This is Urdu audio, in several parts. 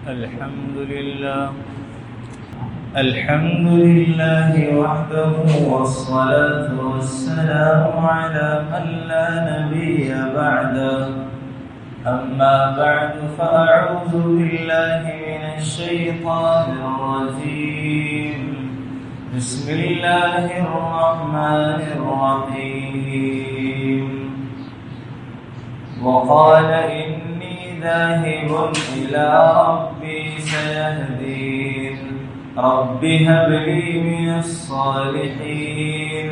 الحمد لله وحده والصلاة والسلام على من لا نبي بعده. أما بعد فأعوذ بالله من الشيطان الرجيم. بسم الله الرحمن الرحيم. وقال إني ذاهب إلى ربي سيهدين. رب هب لي من الصالحين.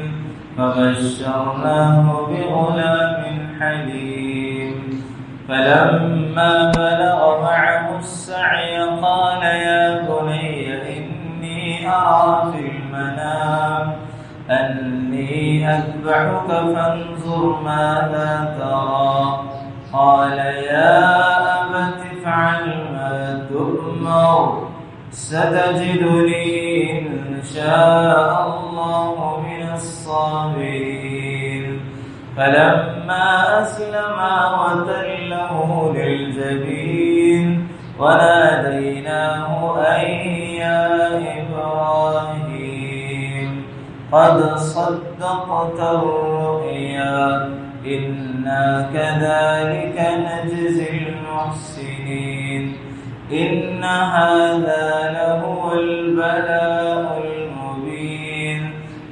فبشرناه بغلام حليم. فلما بلغ معه السعي قال يا بني إني أرى في المنام أني أذبحك فانظر ماذا ترى. قال يا أبت افعل ما تؤمر ستجدني إن شاء الله من الصابرين. فلما أسلما وتله للجبين وناديناه أن يا إبراهيم قد صدقت الرؤيا إنا كذلك نجزي المحسنين. إن هذا لهو البلاء المبين.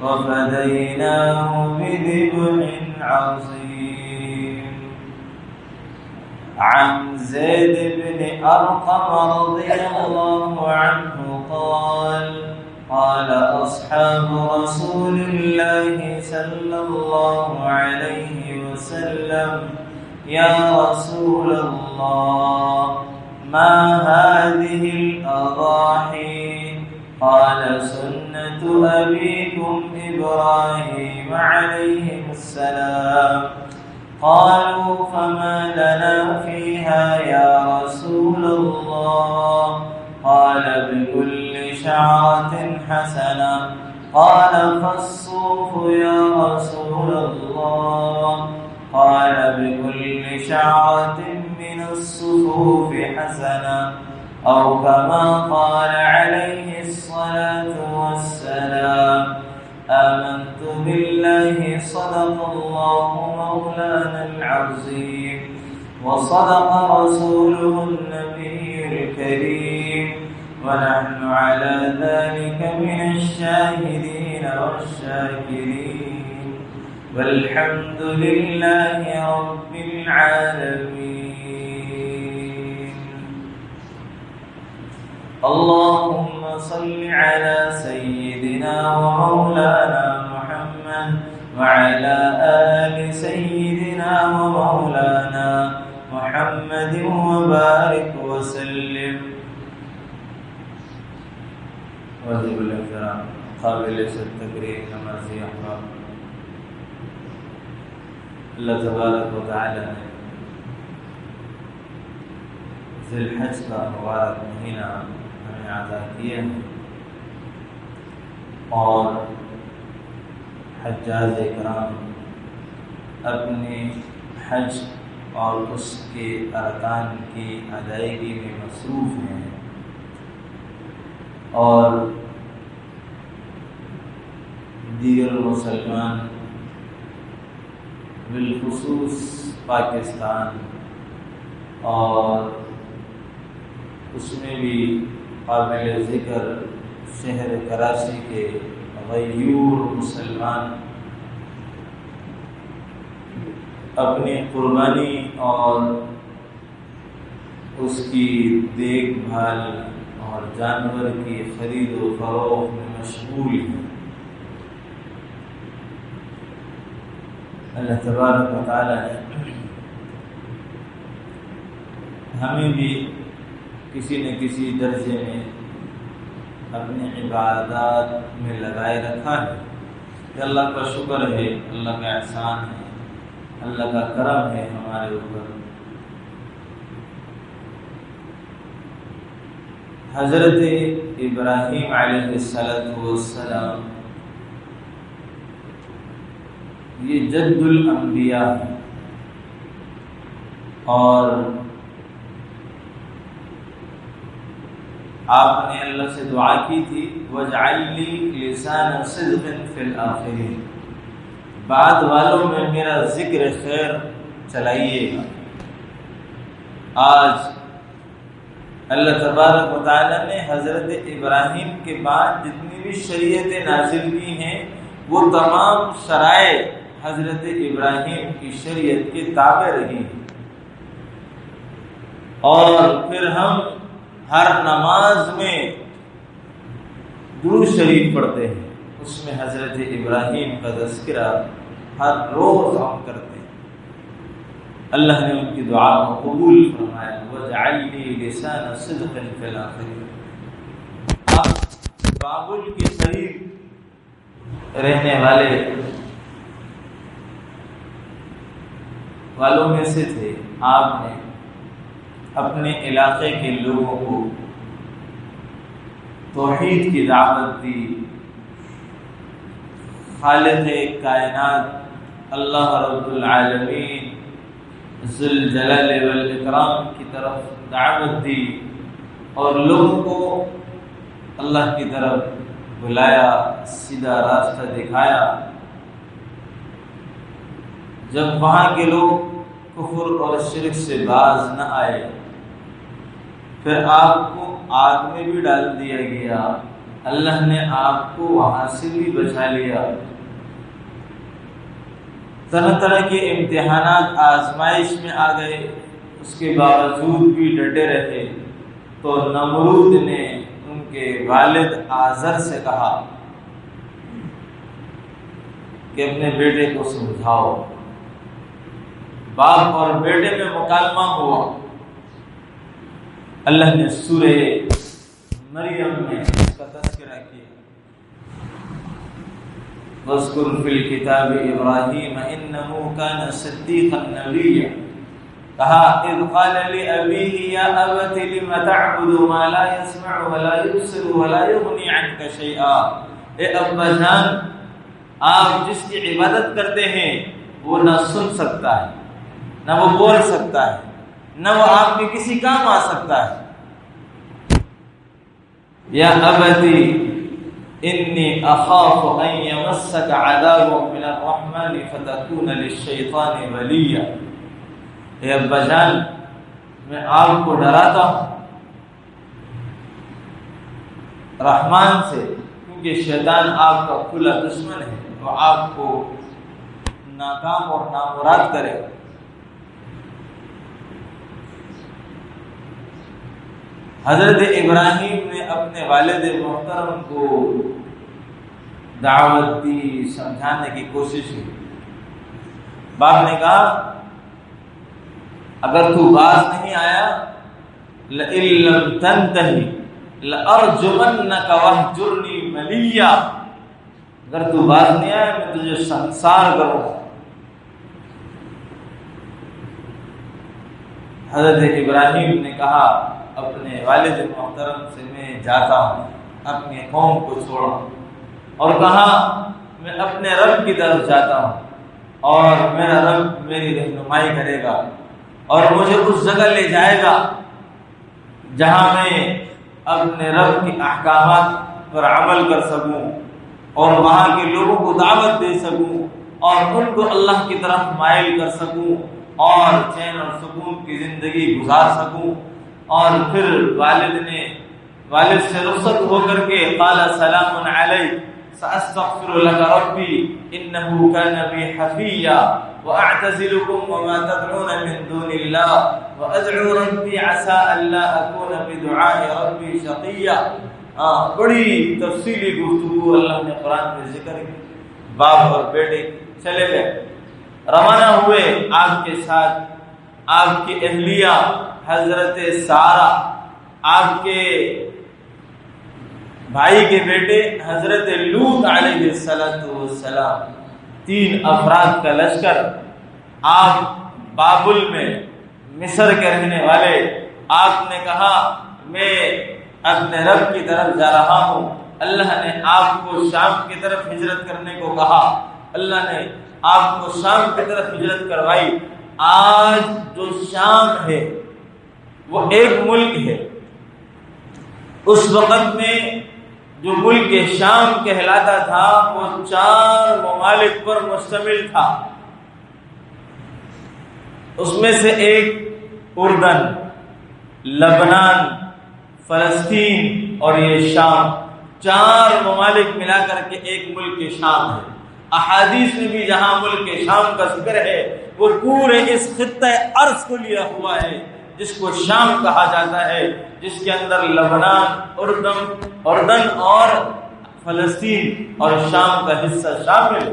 وفديناه بذبح عظيم. عن زيد بن أرقم رضي الله عنه قال أصحاب رسول الله صلى الله عليه وسلم يا رسول الله ما هذه الأضاحي؟ قال سنة أبيكم إبراهيم عليه السلام. قالوا فما لنا فيها يا رسول الله؟ قال بكل شعرة حسنة. قال فالصوف يا رسول الله؟ قال بكل شعرة من الصفوف حسنة. أو كما قال عليه الصلاة والسلام. آمنت بالله صدق الله مولانا العظيم وصدق رسوله النبي الكريم ونحن على ذلك من الشاهدين والشاكرين والحمد لله رب العالمين. اللهم صل على سيدنا ومولانا محمد وعلى آل سيدنا ومولانا محمد وبارك وسلم. واجب الاحترام قابل التكريم نمازی احباب، اللہ تبارک و تعالی نے ذی الحج کا مبارک مہینہ ہمیں عطا کیے ہیں اور حجاج کرام اپنے حج اور اس کے ارکان کی ادائیگی میں مصروف ہیں اور دیگر مسلمان بالخصوص پاکستان اور اس میں بھی قابل ذکر شہر کراچی کے غیور مسلمان اپنی قربانی اور اس کی دیکھ بھال اور جانور کی خرید و فروخت میں مشغول ہیں. اللہ تبارک و تعالی نے ہمیں بھی کسی نہ کسی درجے میں اپنی عبادات میں لگائے رکھا ہے. کہ اللہ کا شکر ہے، اللہ کا احسان ہے، اللہ کا کرم ہے ہمارے اوپر. حضرت ابراہیم علیہ السلام یہ جد الانبیاء ہے اور آپ نے اللہ سے دعا کی تھی وَاجْعَلْ لِي لِسَانَ صِدْقٍ فِي الْآخِرِينَ، بعد والوں میں میرا ذکر خیر چلائیے گا۔ آج اللہ تبارک و تعالیٰ نے حضرت ابراہیم کے بعد جتنی بھی شریعتیں نازل کی ہیں وہ تمام شرائع حضرت ابراہیم کی شریعت کے تابع رہی ہیں، اور پھر ہم ہر نماز میں درود شریف پڑھتے ہیں، اس میں حضرت ابراہیم کا تذکرہ ہر روز ہم کرتے ہیں۔ اللہ نے ان کی دعا کو قبول فرمایا وَاجْعَلْ لِي لِسَانَ صِدْقٍ فِي الْآخِرِينَ۔ آپ بابل کے قریب رہنے والوں میں سے تھے، آپ نے اپنے علاقے کے لوگوں کو توحید کی دعوت دی، خالق کائنات اللہ رب العالمین ذوالجلال والاکرام کی طرف دعوت دی، اور لوگوں کو اللہ کی طرف بلایا، سیدھا راستہ دکھایا۔ جب وہاں کے لوگ کفر اور شرک سے باز نہ آئے، پھر آپ کو آگ میں بھی ڈال دیا گیا، اللہ نے آپ کو وہاں سے بھی بچا لیا۔ طرح طرح کے امتحانات آزمائش میں آ گئے، اس کے باوجود بھی ڈٹے رہے، تو نمرود نے ان کے والد آزر سے کہا کہ اپنے بیٹے کو سمجھاؤ۔ باپ اور بیٹے میں مکالمہ ہوا۔ اللہ نے سورہ مریم میں اس کا تذکرہ کیا، وَاذْكُرْ فِي الْكِتَابِ إِبْرَاهِيمَ إِنَّهُ كَانَ صِدِّيقًا نَبِيًّا، کہا اذ قال لأبيه يا أبت لم تعبد ما لا يسمع ولا يبصر ولا يغني عنك شيئا، اے ابا جان، آپ جس کی عبادت کرتے ہیں وہ نہ سن سکتا ہے، نہ وہ بول سکتا ہے، نہ وہ آپ کے کسی کام آ سکتا ہے۔ یا ابتی انی اخاف ان یمسک عذاب من الرحمن فتکون للشیطان ولیا، اے ابا جان، میں آپ کو ڈراتا ہوں رحمان سے، کیونکہ شیطان آپ کا کھلا دشمن ہے، وہ آپ کو ناکام اور نامراد کرے۔ حضرت ابراہیم نے اپنے والد محترم کو دعوت دی، سمجھانے کی کوشش کی۔ باپ نے کہا اگر تو باز نہیں آیا لَإِن لَّمْ تَنْتَهِ لَأَرْجُمَنَّكَ وَاهْجُرْنِي مَلِيًّا، اگر تو باز نہیں آیا میں تجھے سنسار کروں گا۔ حضرت ابراہیم نے کہا اپنے والد محترم سے میں جاتا ہوں، اپنے قوم کو چھوڑا، اور کہا میں اپنے رب کی طرف جاتا ہوں اور میرا رب میری رہنمائی کرے گا اور مجھے اس جگہ لے جائے گا جہاں میں اپنے رب کے احکامات پر عمل کر سکوں اور وہاں کے لوگوں کو دعوت دے سکوں اور ان کو اللہ کی طرف مائل کر سکوں اور چین اور سکون کی زندگی گزار سکوں۔ اور پھر والد سے رخصت ہو کر کے قال سلام علیک سأستغفر لك ربی انه كان بی حفیا واعتزلكم وما تدعون من دون الله وادعو ربی عسى الا اكون بدعاء ربی شقیا۔ بڑی تفصیلی گفتگو اللہ نے قرآن میں ذکر کی۔ باپ اور بیٹے چلے گئے، روانہ ہوئے۔ آپ کے ساتھ آپ کی اہلیہ حضرت سارہ، آپ کے بھائی کے بیٹے حضرت لوط علیہ السلام، 3 افراد کا لشکر۔ آپ بابل میں مصر کے رہنے والے، آپ نے کہا میں اپنے رب کی طرف جا رہا ہوں۔ اللہ نے آپ کو شام کی طرف ہجرت کرنے کو کہا، اللہ نے آپ کو شام کی طرف ہجرت کروائی۔ آج جو شام ہے وہ ایک ملک ہے، اس وقت میں جو ملک شام کہلاتا تھا وہ 4 ممالک پر مشتمل تھا. اس میں سے ایک اردن، لبنان، فلسطین اور یہ شام، 4 ممالک ملا کر کے ایک ملک شام ہے. احادیث میں بھی جہاں ملک شام کا ذکر ہے وہ پورے اس خطہ ارض کو لیا ہوا ہے جس کو شام کہا جاتا ہے، جس کے اندر لبنان، اردن اور فلسطین اور شام کا حصہ شامل،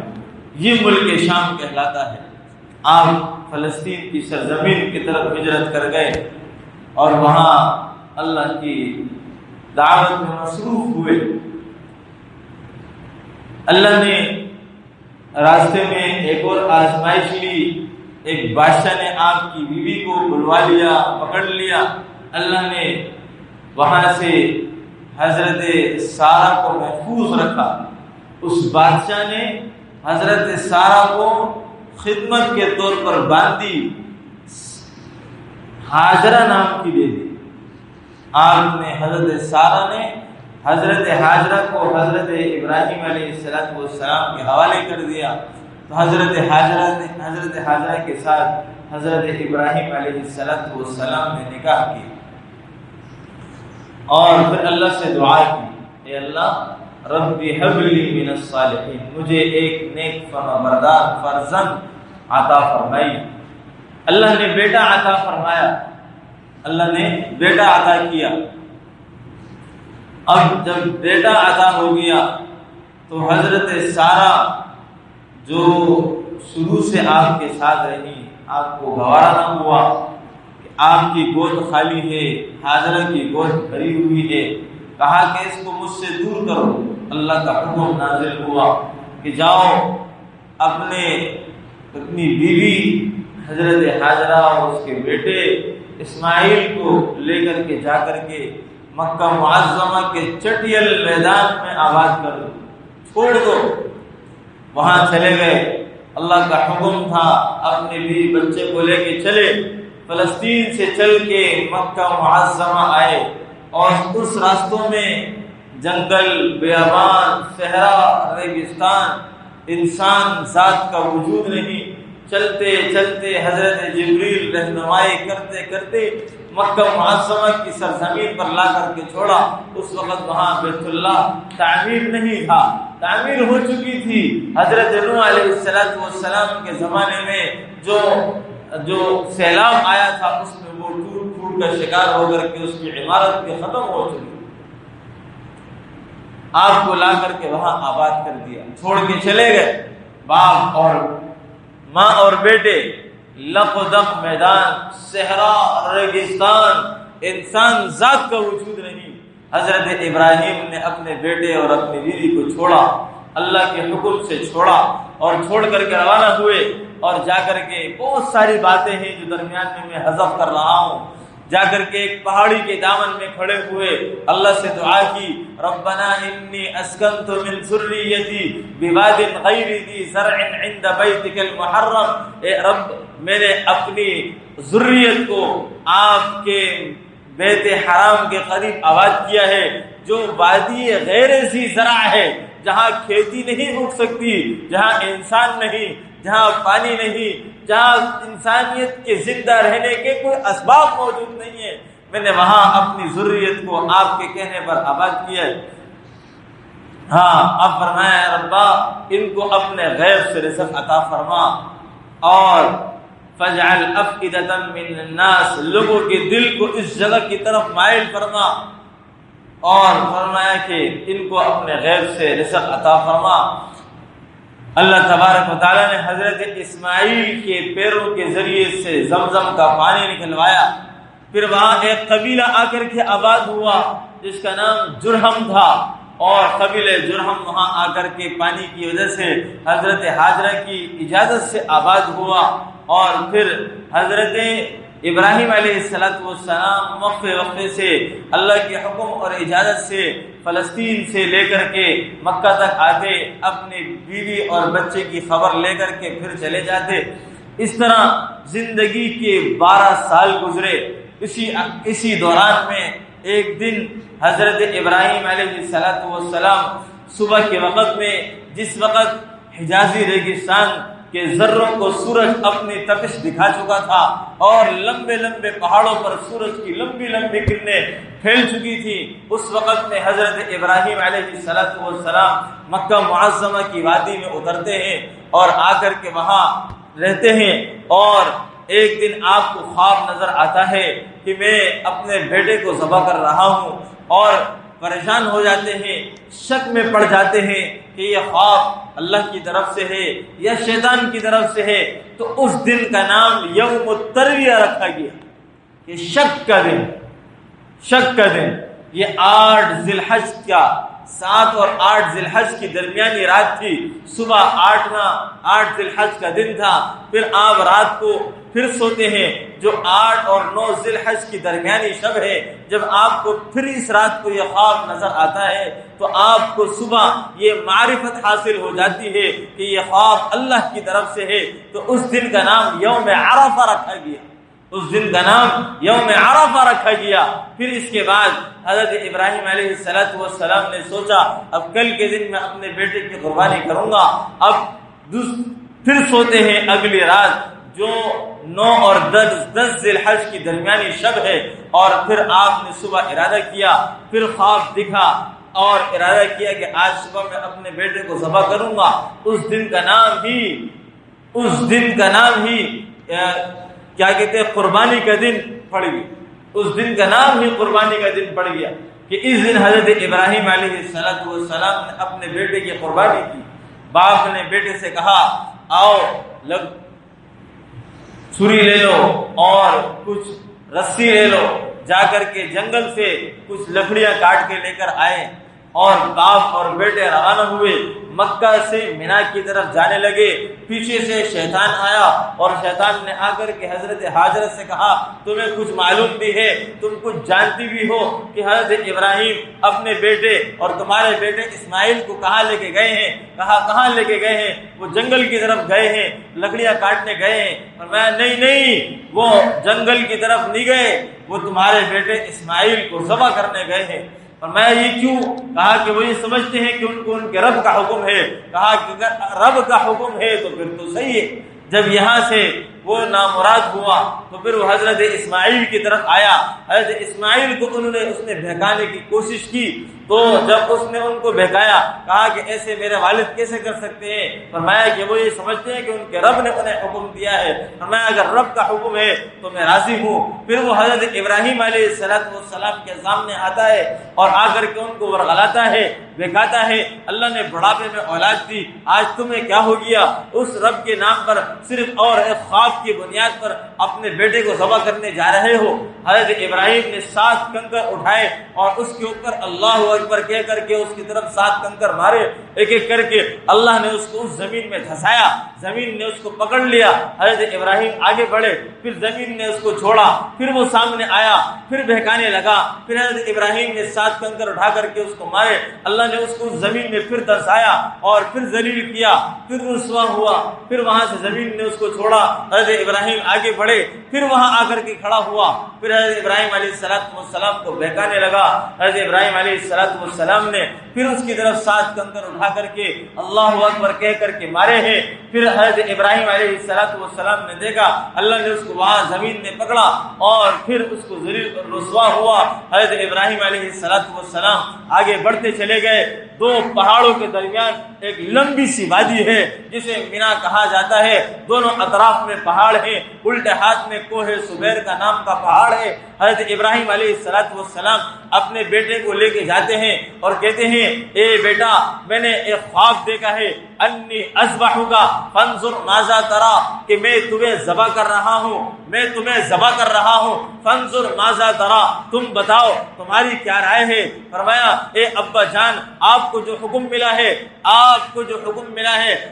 یہ ملک شام کہلاتا ہے. آپ فلسطین کی سرزمین کی طرف ہجرت کر گئے اور وہاں اللہ کی دعوت میں مصروف ہوئے. اللہ نے راستے میں ایک اور آزمائش لی. ایک بادشاہ نے آپ کی بیوی کو بلوا لیا، پکڑ لیا. اللہ نے وہاں سے حضرت سارہ کو محفوظ رکھا. اس بادشاہ نے حضرت سارہ کو خدمت کے طور پر باندھی، ہاجرہ نام کی دے دی. آپ نے حضرت سارہ نے حضرت ہاجرہ کو حضرت ابراہیم علیہ السلام کے حوالے کر دیا. تو حضرت ہاجرہ کے ساتھ حضرت ابراہیم علیہ السلام نے نکاح کیا اور پھر اللہ سے دعا کی، اے اللہ ربی ہب لی من الصالحین، مجھے ایک نیک فرمانبردار فرزند عطا فرمائی. اللہ نے بیٹا عطا فرمایا، اللہ نے بیٹا عطا کیا. اب جب بیٹا عطا ہو گیا تو حضرت سارہ جو شروع سے آپ کے ساتھ رہی، آپ کو گوارا نہ ہوا کہ آپ کی گود خالی ہے، ہاجرہ کی گود بھری ہوئی ہے. کہا کہ اس کو مجھ سے دور کرو. اللہ کا حکم نازل ہوا کہ جاؤ اپنی بیوی حضرت ہاجرہ اور اس کے بیٹے اسماعیل کو لے کر کے جا کر کے مکہ معظمہ کے چٹیل میدان میں آباد کر دو، چھوڑ دو. وہاں چلے گئے. اللہ کا حکم تھا اپنے بیوی بچے کو لے کے چلے. فلسطین سے چل کے مکہ معظمہ آئے اور اس راستوں میں جنگل، بیابان، صحرا، ریگستان، انسان ذات کا وجود نہیں. چلتے چلتے حضرت جبریل رہنمائی کرتے کرتے مکہ معظمہ کی سرزمین پر لا کر کے چھوڑا. اس وقت وہاں بیت اللہ تعمیر نہیں تھا، تعمیر ہو چکی تھی. حضرت نوح علیہ السلام کے زمانے میں جو سیلاب آیا تھا اس میں وہ ٹوٹ پھوٹ کا شکار ہو کر کے اس کی عمارت بھی ختم ہو چکی. آپ کو لا کر کے وہاں آباد کر دیا، چھوڑ کے چلے گئے. باپ اور ماں اور بیٹے، لقدق میدان، صحرا، ریگستان، انسان ذات کا وجود نہیں. حضرت ابراہیم نے اپنے بیٹے اور اپنی بیوی کو چھوڑا، اللہ کے حکم سے چھوڑا اور چھوڑ کر کے روانہ ہوئے. اور جا کر کے بہت ساری باتیں ہیں جو درمیان میں حذف کر رہا ہوں. جا کر کے ایک پہاڑی کے دامن میں کھڑے ہوئے، اللہ سے دعا کی، ربنا انی اسکنت من ذریتی بواد غیر ذی زرع عند بیتک المحرم. اے رب، میں نے اپنی ذریت کو آپ کے بیت حرام کے قریب آباد کیا ہے جو وادی غیر ذی زرع ہے، جہاں کھیتی نہیں اگ سکتی، جہاں انسان نہیں، جہاں پانی نہیں، جہاں انسانیت کے زندہ رہنے کے کوئی اسباب موجود نہیں ہے. میں نے وہاں اپنی ذریت کو آپ کے کہنے پر آباد کیا ہے. ہاں، اب فرمایا ربا ان کو اپنے غیب سے رزق عطا فرما اور فجعل افئدۃ من الناس، لوگوں کے دل کو اس جگہ کی طرف مائل فرما. اور فرمایا کہ ان کو اپنے غیب سے رزق عطا فرما. اللہ تبارک و تعالیٰ نے حضرت اسماعیل کے پیروں کے ذریعے سے زمزم کا پانی نکلوایا. پھر وہاں ایک قبیلہ آ کر کے آباد ہوا جس کا نام جرہم تھا، اور قبیلہ جرہم وہاں آ کر کے پانی کی وجہ سے حضرت ہاجرہ کی اجازت سے آباد ہوا. اور پھر حضرت ابراہیم علیہ السلام وقفے سے اللہ کے حکم اور اجازت سے فلسطین سے لے کر کے مکہ تک آتے، اپنی بیوی اور بچے کی خبر لے کر کے پھر چلے جاتے. اس طرح زندگی کے 12 سال گزرے. اسی دوران میں ایک دن حضرت ابراہیم علیہ السلام صبح کے وقت میں، جس وقت حجازی ریگستان کے ذروں کو سورج اپنی تپش دکھا چکا تھا اور لمبے لمبے پہاڑوں پر سورج کی لمبی لمبی کرنیں پھیل چکی تھی، اس وقت میں حضرت ابراہیم علیہ السلام مکہ معظمہ کی وادی میں اترتے ہیں اور آ کر کے وہاں رہتے ہیں، اور ایک دن آپ کو خواب نظر آتا ہے کہ میں اپنے بیٹے کو ذبح کر رہا ہوں، اور پریشان ہو جاتے ہیں، شک میں پڑ جاتے ہیں کہ یہ خواب اللہ کی طرف سے ہے یا شیطان کی طرف سے ہے۔ تو اس دن کا نام یوم الترویہ رکھا گیا کہ شک کا دن۔ یہ 8 ذی الحج کا 7 اور 8 ذی الحج کی درمیانی رات تھی، صبح 8 ذی الحج کا دن تھا، پھر آپ رات کو پھر سوتے ہیں جو 8 اور 9 ذی الحج کی درمیانی شب ہے۔ جب آپ کو پھر اس رات کو یہ خواب نظر آتا ہے تو آپ کو صبح یہ معرفت حاصل ہو جاتی ہے کہ یہ خواب اللہ کی طرف سے ہے، تو اس دن کا نام یوم عرفہ رکھا گیا۔ پھر اس کے بعد حضرت ابراہیم علیہ السلام نے سوچا اب کل کے دن میں اپنے بیٹے کی قربانی کروں گا۔ اب پھر سوتے ہیں اگلی رات جو 9 اور 10 ذی الحج کی درمیانی شب ہے، اور پھر آپ نے صبح ارادہ کیا، پھر خواب دکھا اور ارادہ کیا کہ آج صبح میں اپنے بیٹے کو ذبح کروں گا۔ اس دن کا نام ہی کیا کہتے ہیں قربانی کا دن پڑ گیا۔ اس دن کا نام ہی قربانی کا دن پڑ گیا کہ اس دن حضرت ابراہیم علیہ السلام نے اپنے بیٹے کی قربانی کی۔ باپ نے بیٹے سے کہا آؤ چھری لے لو اور کچھ رسی لے لو، جا کر کے جنگل سے کچھ لکڑیاں کاٹ کے لے کر آئے، اور باپ اور بیٹے روانہ ہوئے، مکہ سے مینا کی طرف جانے لگے۔ پیچھے سے شیطان آیا اور شیطان نے آ کر کے حضرت ہاجرہ سے کہا تمہیں کچھ معلوم بھی ہے، تم کچھ جانتی بھی ہو کہ حضرت ابراہیم اپنے بیٹے اور تمہارے بیٹے اسماعیل کو کہاں لے کے گئے ہیں؟ کہاں لے کے گئے ہیں؟ وہ جنگل کی طرف گئے ہیں، لکڑیاں کاٹنے گئے ہیں۔ اور میں نہیں، وہ جنگل کی طرف نہیں گئے، وہ تمہارے بیٹے اسماعیل کو ذبح کرنے گئے ہیں۔ اور میں یہ کیوں؟ کہا کہ وہ یہ سمجھتے ہیں کہ ان کو ان کے رب کا حکم ہے۔ کہا کہ اگر رب کا حکم ہے تو پھر تو صحیح ہے۔ جب یہاں سے وہ نامراد ہوا تو پھر وہ حضرت اسماعیل کی طرف آیا۔ حضرت اسماعیل کو اس نے بہکانے کی کوشش کی، تو جب اس نے ان کو بہکایا کہا کہ ایسے میرے والد کیسے کر سکتے ہیں؟ فرمایا کہ وہ یہ سمجھتے ہیں کہ ان کے رب نے انہیں حکم دیا ہے۔ فرمایا اگر رب کا حکم ہے تو میں راضی ہوں۔ پھر وہ حضرت ابراہیم علیہ السلام کے سامنے آتا ہے اور آ کر کے ان کو ورغلاتا ہے، بہکاتا ہے۔ اللہ نے بڑھاپے میں اولاد دی، آج تمہیں کیا ہو گیا؟ اس رب کے نام پر صرف اور ایک خواب کی بنیاد پر اپنے بیٹے کو ذبح کرنے جا رہے ہو۔ حضرت ابراہیم نے 7 کنکر اٹھائے اور اس کے اوپر اللہ اکبر کہہ کر کے اس کی طرف 7 کنکر مارے، ایک ایک کر کے اللہ نے اس کو اس زمین میں دھسایا، زمین نے اس کو پکڑ لیا۔ حضرت ابراہیم آگے بڑھے، پھر زمین نے اس کو چھوڑا، پھر وہ سامنے آیا، پھر بہکانے لگا، پھر حضرت ابراہیم نے 7 کنکر اٹھا کر کے اس کو مارے، اللہ نے اس کو اس زمین میں پھر دھسایا اور پھر ذلیل کیا، پھر رسوا ہوا، پھر وہاں سے زمین نے اس کو چھوڑا۔ حضرت ابراہیم آگے بڑھے، پھر وہاں آ کر کے کھڑا ہوا، پھر حضرت ابراہیم علیہ السلام کو بہکانے لگا۔ حضرت ابراہیم علیہ السلام نے پھر اس کی طرف 7 کنکر اٹھا کر کے اللہ اکبر کہہ کر کے مارے ہیں۔ پھر حضرت ابراہیم علیہ السلام نے دیکھا اللہ نے اس کو وہاں زمین نے پکڑا اور پھر اس کو ذلیل اور رسوا ہوا۔ حضرت ابراہیم علیہ السلام آگے بڑھتے چلے گئے۔ 2 پہاڑوں کے درمیان ایک لمبی سی وادی ہے جسے مینا کہا جاتا ہے، دونوں اطراف میں پہاڑ ہیں، الٹے ہاتھ میں کوہ سبیر کا نام کا پہاڑ ہے۔ حضرت ابراہیم علیہ السلام اپنے بیٹے کو لے کے جاتے ہیں اور کہتے ہیں اے بیٹا میں نے ایک خواب دیکھا ہے، انی اذبحک فانظر ماذا ترى، کہ میں تمہیں ذبح کر رہا ہوں، فانظر ماذا ترى، تم بتاؤ تمہاری کیا رائے ہے؟ فرمایا اے ابا جان آپ کو جو حکم ملا ہے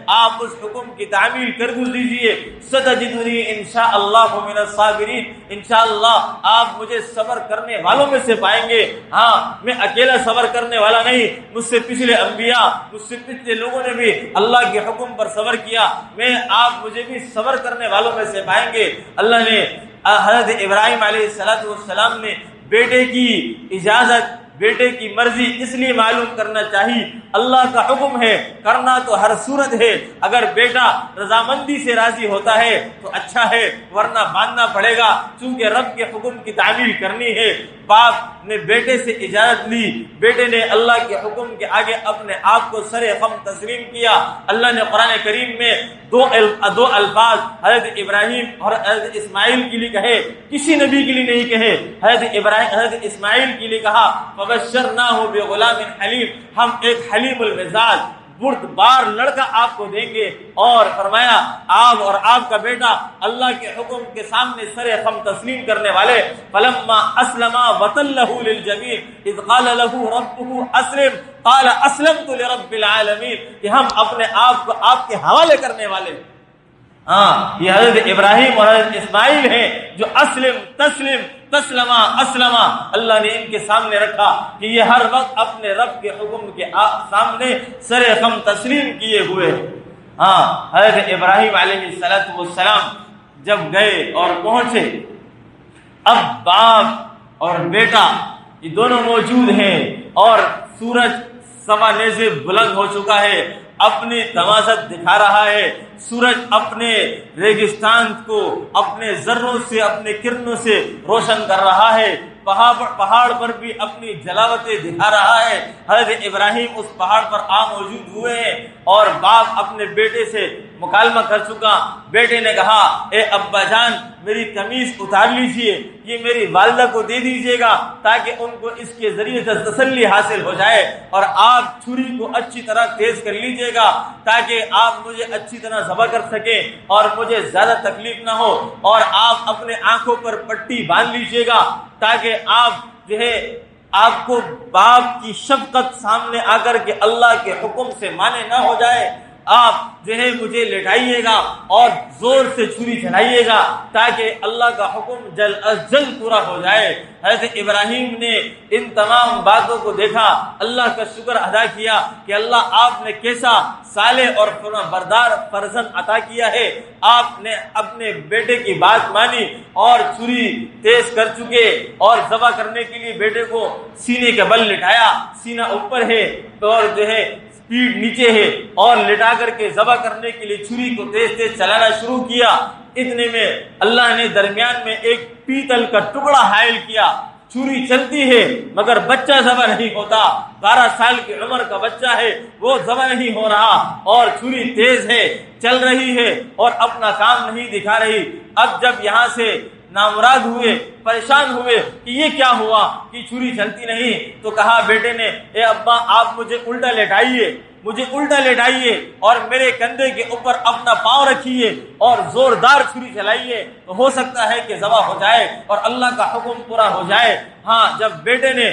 آپ اس حکم کی تعمیل کر گزریجئے، ستجدنی انشاءاللہ من الصابرین، انشاءاللہ آپ مجھے صبر کرنے والوں میں سے پائیں گے۔ ہاں میں اکیلا صبر کرنے والا نہیں، مجھ سے پچھلے انبیاء، مجھ سے پچھلے لوگوں نے بھی اللہ کے حکم پر صبر کیا، آپ مجھے بھی صبر کرنے والوں میں سے پائیں گے۔ اللہ نے حضرت ابراہیم علیہ السلام نے بیٹے کی اجازت، بیٹے کی مرضی اس لیے معلوم کرنا چاہیے، اللہ کا حکم ہے، کرنا تو ہر صورت ہے، اگر بیٹا رضامندی سے راضی ہوتا ہے تو اچھا ہے، ورنہ باندھنا پڑے گا، چونکہ رب کے حکم کی تعمیل کرنی ہے۔ باپ نے بیٹے سے اجازت لی، بیٹے نے اللہ کے حکم کے آگے اپنے آپ کو سر خم تسلیم کیا۔ اللہ نے قرآن کریم میں دو الفاظ حضرت ابراہیم اور حضرت اسماعیل کے لیے کہے، کسی نبی کے لیے نہیں کہے۔ حضرت اسماعیل کے لیے کہا فبشرناہ بغلام حلیم، ہم ایک حلیم المزاج بردبار لڑکا آپ کو دیں گے، اور فرمایا آپ اور آپ کا بیٹا اللہ کے حکم کے سامنے سر خم تسلیم کرنے والے۔ فلما اسلما وتلہ للجبین اذ قال له ربه اسلم قال اسلمت لرب العالمین، کہ ہم اپنے آپ کو آپ کے حوالے کرنے والے۔ یہ حضرت ابراہیم اور حضرت اسماعیل ہیں جو اسلم تسلم تسلما اسلما اللہ نے ان کے سامنے رکھا کہ یہ ہر وقت اپنے رب کے حکم کے سامنے سر خم تسلیم کیے ہوئے۔ حضرت ابراہیم علیہ السلام جب گئے اور پہنچے، اب باپ اور بیٹا یہ دونوں موجود ہیں اور سورج سوا نیزے بلند ہو چکا ہے، اپنی تمازت دکھا رہا ہے، سورج اپنے ریگستان کو اپنے ذروں سے اپنے کرنوں سے روشن کر رہا ہے، پہاڑ پر بھی اپنی جلاوتیں دکھا رہا ہے۔ حضرت ابراہیم اس پہاڑ پر موجود ہوئے ہیں اور باپ اپنے بیٹے سے مکالمہ کر چکا۔ بیٹے نے کہا اے ابا جان میری قمیص اتار لیجئے، یہ میری والدہ کو دے دیجئے گا تاکہ ان کو اس کے ذریعے سے تسلی حاصل ہو جائے، اور آپ چھری کو اچھی طرح تیز کر لیجئے گا تاکہ آپ مجھے اچھی طرح ذبح کر سکیں اور مجھے زیادہ تکلیف نہ ہو، اور آپ اپنے آنکھوں پر پٹی باندھ لیجئے گا تاکہ آپ آپ کو باپ کی شفقت سامنے آ کر کے اللہ کے حکم سے مانے نہ ہو جائے۔ آپ مجھے لٹائیے گا اور زور سے چھری چلائیے گا تاکہ اللہ کا حکم جلد از جلد پورا ہو جائے۔ حضرت ابراہیم نے ان تمام باتوں کو دیکھا، اللہ کا شکر ادا کیا کہ اللہ آپ نے کیسا صالح اور فرما بردار فرزند عطا کیا ہے۔ آپ نے اپنے بیٹے کی بات مانی اور چھری تیز کر چکے اور ذبح کرنے کے لیے بیٹے کو سینے کے بل لٹایا، سینہ اوپر ہے اور پیٹھ نیچے ہے، اور لٹا کر کے ذبح کرنے کے لیے چھری کو تیز تیز چلانا شروع کیا۔ اتنے میں اللہ نے درمیان میں ایک پیتل کا ٹکڑا حائل کیا، چھری چلتی ہے مگر بچہ ذبح نہیں ہوتا، 12 سال کی عمر کا بچہ ہے وہ ذبح نہیں ہو رہا، اور چھری تیز ہے چل رہی ہے اور اپنا کام نہیں دکھا رہی۔ اب جب یہاں سے نامراد ہوئے، پریشان ہوئے کہ یہ کیا ہوا کہ چھری چلتی نہیں، تو کہا بیٹے نے اے ابا آپ مجھے الٹا لٹائیے اور میرے کندھے کے اوپر اپنا پاؤں رکھیے اور زوردار چھری چلائیے، تو ہو سکتا ہے کہ ذبح ہو جائے اور اللہ کا حکم پورا ہو جائے۔ جب بیٹے نے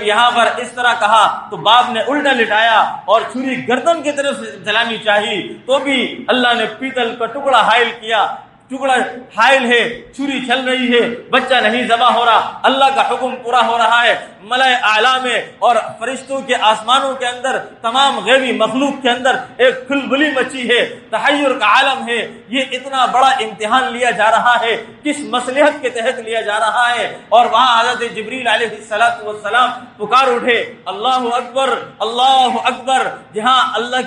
یہاں پر اس طرح کہا تو باپ نے الٹا لٹایا اور چھری گردن کی طرف چلانی چاہیے، تو بھی اللہ نے پیتل کا ٹکڑا حائل کیا، ٹکڑا حائل ہے، چھری چل رہی ہے، بچہ نہیں ذبح ہو رہا، اللہ کا حکم پورا ہو رہا ہے۔ ملائے اعلیٰ میں اور فرشتوں کے آسمانوں کے اندر، تمام غیبی مخلوق کے اندر ایک کھلبلی مچی ہے، تحیر کا عالم ہے۔ یہ اتنا بڑا امتحان لیا جا رہا ہے، کس مصلحت کے تحت لیا جا رہا ہے، اور وہاں حضرت جبریل علیہ السلام پکار اٹھے اللہ اکبر اللہ اکبر، جہاں اللہ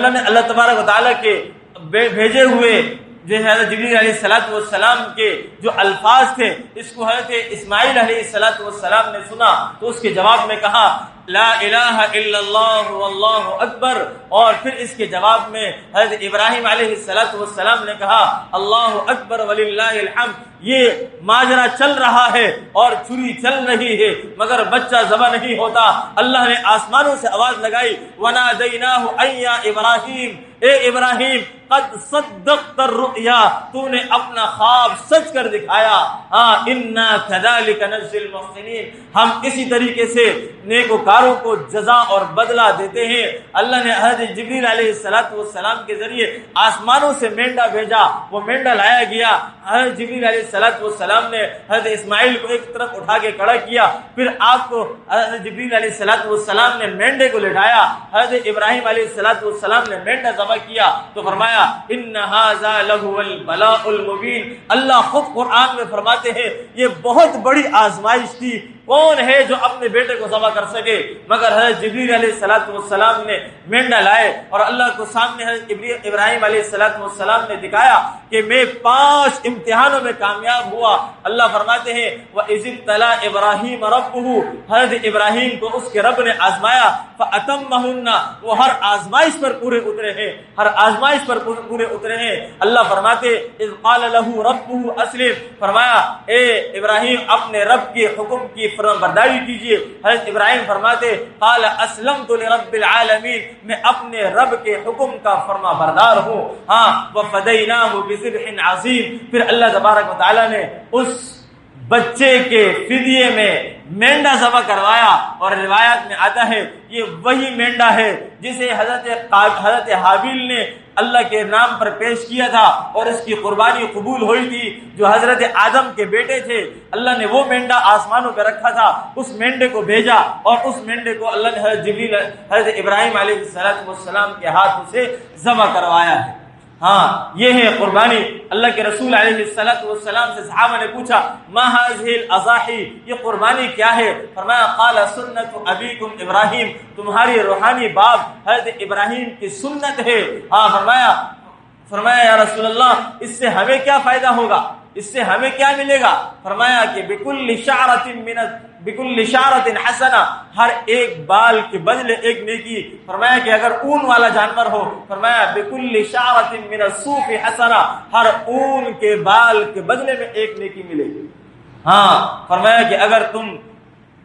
نے اللہ تبارک و تعالیٰ کے بھیجے ہوئے حضرت جبریل علیہ السلام کے جو الفاظ تھے، اس کو حضرت اسماعیل علیہ السلام نے سنا تو اس کے جواب میں کہا لا الہ الا اللہ واللہ اکبر، اور پھر اس کے جواب میں حضرت ابراہیم علیہ السلام نے کہا اللہ اکبر وللہ الحمد۔ یہ ماجرا چل رہا ہے اور چھری چل رہی ہے مگر بچہ ذبح نہیں ہوتا۔ اللہ نے آسمانوں سے آواز لگائی ونادیناہ ان یا ابراہیم، اے ابراہیم قد صدقت الرؤیا، تو نے اپنا خواب سچ کر دکھایا۔ انا کذالک نجزی المحسنین، ہم اسی طریقے سے نیکوکاروں کو جزا اور بدلہ دیتے ہیں۔ اللہ نے حضرت جبریل علیہ السلام کے ذریعے آسمانوں سے مینڈا بھیجا، وہ مینڈا لایا گیا۔ حضرت جبریل علیہ السلام نے حضرت اسماعیل کو ایک طرف اٹھا کے کھڑا کیا، پھر آپ کو حضرت جبریل علیہ السلام نے مینڈے کو لٹایا، حضرت ابراہیم علیہ السلام نے مینڈا ذبح کیا، تو فرمایا فرمایا ان ھذا لہو البلاء المبین. اللہ خود قرآن میں فرماتے ہیں یہ بہت بڑی آزمائش تھی. کون ہے جو اپنے بیٹے کو ذبح کر سکے؟ مگر حضرت جبریل علیہ السلام نے مینڈا لائے اور اللہ کو سامنے حضرت ابراہیم علیہ السلام نے دکھایا کہ میں 5 امتحانوں میں کامیاب ہوا. اللہ فرماتے ہیں وَإِذِ ابْتَلَىٰ إِبْرَاهِيمَ رَبُّهُ، حضرت ابراہیم کو اس کے رب نے آزمایا. فَأَتَمَّهُنَّ، وہ ہر آزمائش پر پورے اترے ہیں، ہر آزمائش پر پورے اترے ہیں. اللہ فرماتے اذ قال له ربه اسلم، فرمایا اے ابراہیم اپنے رب کے حکم کی فرمان برداری کیجیے. حضرت ابراہیم فرماتے قال اسلمت لرب العالمین، میں اپنے رب کے حکم کا فرما بردار ہوں. ہاں وفدیناہ بذبح عظیم، پھر اللہ تبارک و تعالی نے اس بچے کے فدیے میں مینڈا ذبح کروایا. اور روایت میں آتا ہے یہ وہی مینڈا ہے جسے حضرت حابیل نے اللہ کے نام پر پیش کیا تھا اور اس کی قربانی قبول ہوئی تھی جو حضرت آدم کے بیٹے تھے. اللہ نے وہ مینڈا آسمانوں پہ رکھا تھا، اس مینڈے کو بھیجا اور اس مینڈے کو اللہ نے حضرت ابراہیم علیہ السلام کے ہاتھوں سے ذبح کروایا ہے. ہاں یہ ہے قربانی. اللہ کے رسول علیہ السلام سے صحابہ نے پوچھا ما هذه الاضاحی، یہ قربانی کیا ہے؟ فرمایا قال سنت ابیکم ابراہیم، تمہاری روحانی باپ حضرت ابراہیم کی سنت ہے. ہاں فرمایا یا رسول اللہ اس سے ہمیں کیا فائدہ ہوگا، اس سے ہمیں کیا ملے گا؟ فرمایا کہ بکل شعرۃ حسنہ، ہر ایک بال کے بدلے ایک نیکی. فرمایا کہ اگر اون والا جانور ہو، فرمایا بکل شعرۃ من الصوف حسنہ، ہر اون کے بال کے بدلے میں ایک نیکی ملے گی. ہاں فرمایا کہ اگر تم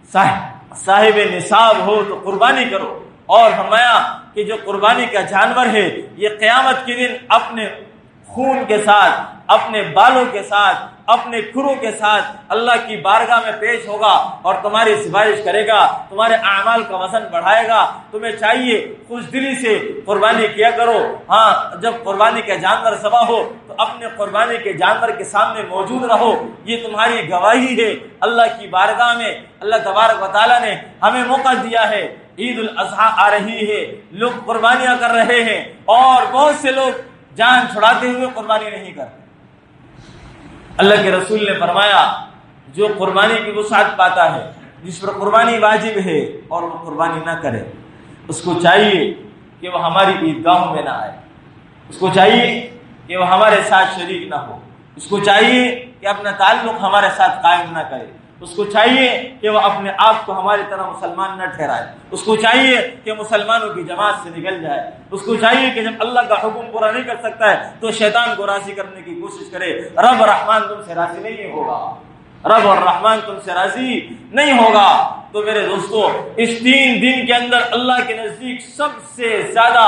صاحب نصاب ہو تو قربانی کرو. اور فرمایا کہ جو قربانی کا جانور ہے یہ قیامت کے دن اپنے خون کے ساتھ، اپنے بالوں کے ساتھ، اپنے کھروں کے ساتھ اللہ کی بارگاہ میں پیش ہوگا اور تمہاری سفارش کرے گا، تمہارے اعمال کا وزن بڑھائے گا. تمہیں چاہیے خوش دلی سے قربانی کیا کرو. ہاں جب قربانی کا جانور ذبح ہو تو اپنے قربانی کے جانور کے سامنے موجود رہو. یہ تمہاری گواہی ہے اللہ کی بارگاہ میں. اللہ تبارک و تعالیٰ نے ہمیں موقع دیا ہے. عید الاضحیٰ آ رہی ہے، لوگ قربانیاں کر رہے ہیں اور بہت سے لوگ جان چھڑاتے ہوئے قربانی نہیں کرتے. اللہ کے رسول نے فرمایا جو قربانی کی وسعت پاتا ہے، جس پر قربانی واجب ہے اور وہ قربانی نہ کرے، اس کو چاہیے کہ وہ ہماری عیدگاہوں میں نہ آئے، اس کو چاہیے کہ وہ ہمارے ساتھ شریک نہ ہو، اس کو چاہیے کہ اپنا تعلق ہمارے ساتھ قائم نہ کرے، اس کو چاہیے کہ وہ اپنے آپ کو ہماری طرح مسلمان نہ ٹھہرائے، اس کو چاہیے کہ مسلمانوں کی جماعت سے نکل جائے، اس کو چاہیے کہ جب اللہ کا حکم پورا نہیں کر سکتا ہے تو شیطان کو راضی کرنے کی کوشش کرے. رب رحمان تم سے راضی نہیں ہوگا، رب اور رحمان تم سے راضی نہیں ہوگا. تو میرے دوستو اس 3 دن کے اندر اللہ کے نزدیک سب سے زیادہ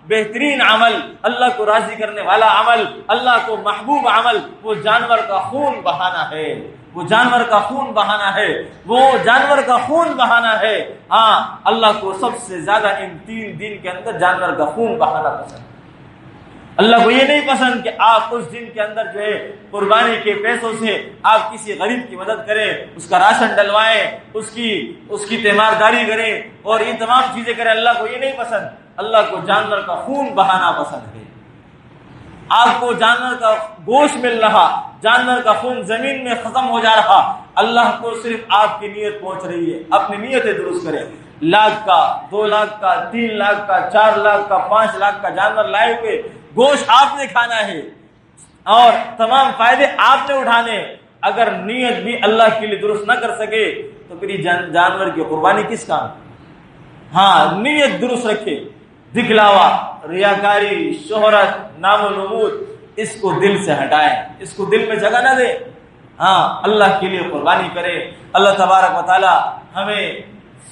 بہترین عمل، اللہ کو راضی کرنے والا عمل، اللہ کو محبوب عمل وہ جانور کا خون بہانا ہے. وہ جانور کا خون بہانا ہے، وہ جانور کا خون بہانا ہے. ہاں اللہ کو سب سے زیادہ ان 3 دن کے اندر جانور کا خون بہانا پسند ہے. اللہ کو یہ نہیں پسند کہ آپ اس دن کے اندر جو ہے قربانی کے پیسوں سے آپ کسی غریب کی مدد کریں، اس کا راشن ڈلوائیں، اس کی تیمارداری کریں اور یہ تمام چیزیں کریں. اللہ کو یہ نہیں پسند. اللہ کو جانور کا خون بہانا پسند ہے. آپ کو جانور کا گوشت مل رہا، جانور کا خون زمین میں ختم ہو جا رہا، اللہ کو صرف آپ کی نیت پہنچ رہی ہے. اپنی نیتیں درست کریں. 1 لاکھ کا، 2 لاکھ کا، 3 لاکھ کا، 4 لاکھ کا، 5 لاکھ کا جانور لائے ہوئے گوشت آپ نے کھانا ہے اور تمام فائدے آپ نے اٹھانے. اگر نیت بھی اللہ کے لیے درست نہ کر سکے تو پھر جانور کی قربانی کس کام؟ ہاں نیت درست رکھے. دکھلاوا، ریاکاری، شہرت، نام و نمود اس کو دل سے ہٹائیں، اس کو دل میں جگہ نہ دیں. ہاں اللہ کے لیے قربانی کریں. اللہ تبارک و تعالی ہمیں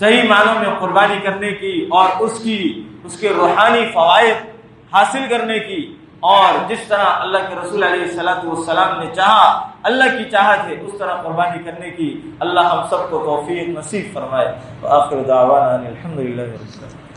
صحیح معنوں میں قربانی کرنے کی اور اس کے روحانی فوائد حاصل کرنے کی، اور جس طرح اللہ کے رسول علیہ السلام نے چاہا، اللہ کی چاہت ہے اس طرح قربانی کرنے کی. اللہ ہم سب کو توفیق نصیب فرمائے. وآخر دعوانا الحمدللہ رب العالمین.